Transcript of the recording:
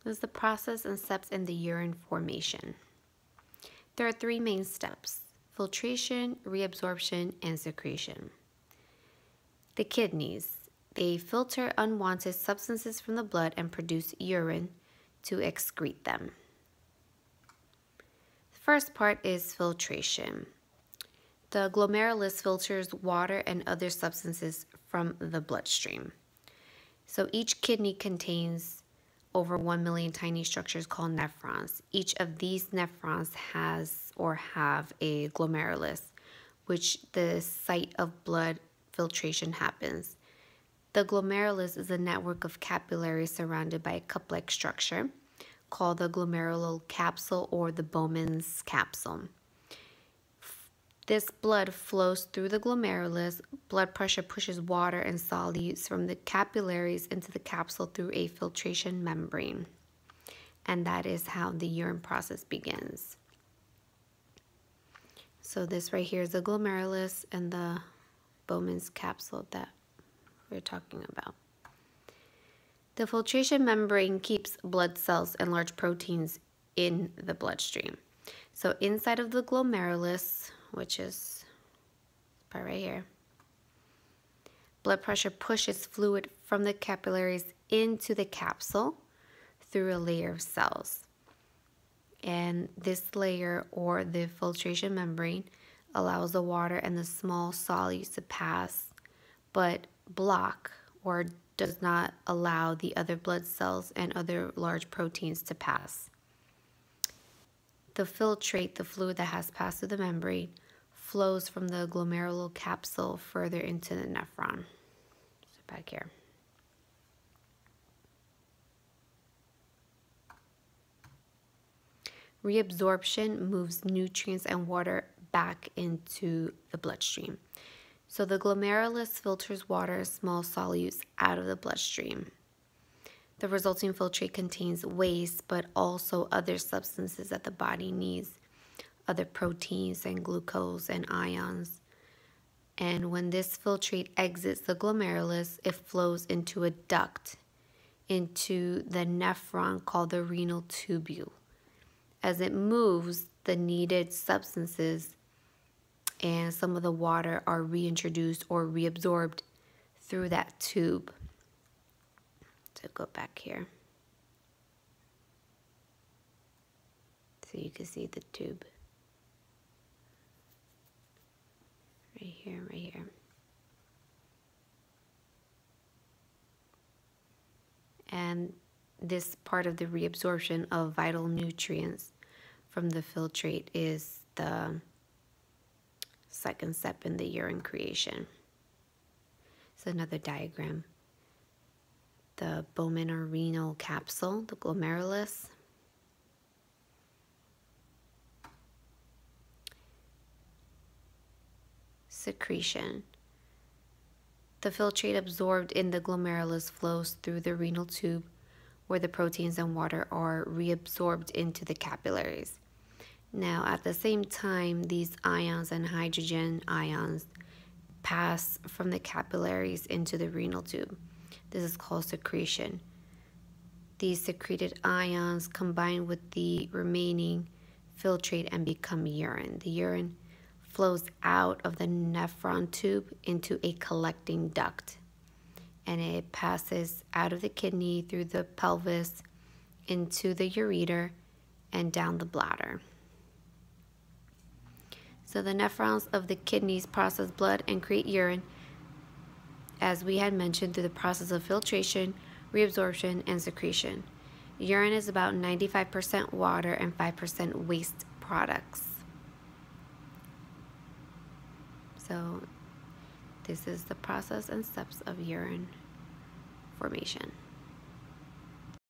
This is the process and steps in the urine formation. There are three main steps: filtration, reabsorption, and secretion. The kidneys. They filter unwanted substances from the blood and produce urine to excrete them. The first part is filtration. The glomerulus filters water and other substances from the bloodstream. So each kidney contains over 1 million tiny structures called nephrons. Each of these nephrons has or have a glomerulus, which the site of blood filtration happens. The glomerulus is a network of capillaries surrounded by a cup-like structure called the glomerular capsule or the Bowman's capsule. This blood flows through the glomerulus. Blood pressure pushes water and solutes from the capillaries into the capsule through a filtration membrane. And that is how the urine process begins. So this right here is the glomerulus and the Bowman's capsule that we're talking about. The filtration membrane keeps blood cells and large proteins in the bloodstream. So inside of the glomerulus, which is this part right here, blood pressure pushes fluid from the capillaries into the capsule through a layer of cells. And this layer, or the filtration membrane, allows the water and the small solutes to pass, but block or does not allow the other blood cells and other large proteins to pass. The filtrate, the fluid that has passed through the membrane, flows from the glomerular capsule further into the nephron. So back here. Reabsorption moves nutrients and water back into the bloodstream. So the glomerulus filters water and small solutes out of the bloodstream. The resulting filtrate contains waste, but also other substances that the body needs, other proteins and glucose and ions. And when this filtrate exits the glomerulus, it flows into a duct, into the nephron called the renal tubule. As it moves, the needed substances and some of the water are reintroduced or reabsorbed through that tube. So go back here. So you can see the tube. Right here, right here. And this part of the reabsorption of vital nutrients from the filtrate is the second step in the urine creation. So another diagram. The Bowman or renal capsule, the glomerulus. Secretion. The filtrate absorbed in the glomerulus flows through the renal tube, where the proteins and water are reabsorbed into the capillaries. Now, at the same time, these ions and hydrogen ions pass from the capillaries into the renal tube. This is called secretion. These secreted ions combine with the remaining filtrate and become urine. The urine flows out of the nephron tube into a collecting duct, and it passes out of the kidney through the pelvis into the ureter and down the bladder. So the nephrons of the kidneys process blood and create urine, as we had mentioned, through the process of filtration, reabsorption, and secretion. Urine is about 95% water and 5% waste products. So this is the process and steps of urine formation.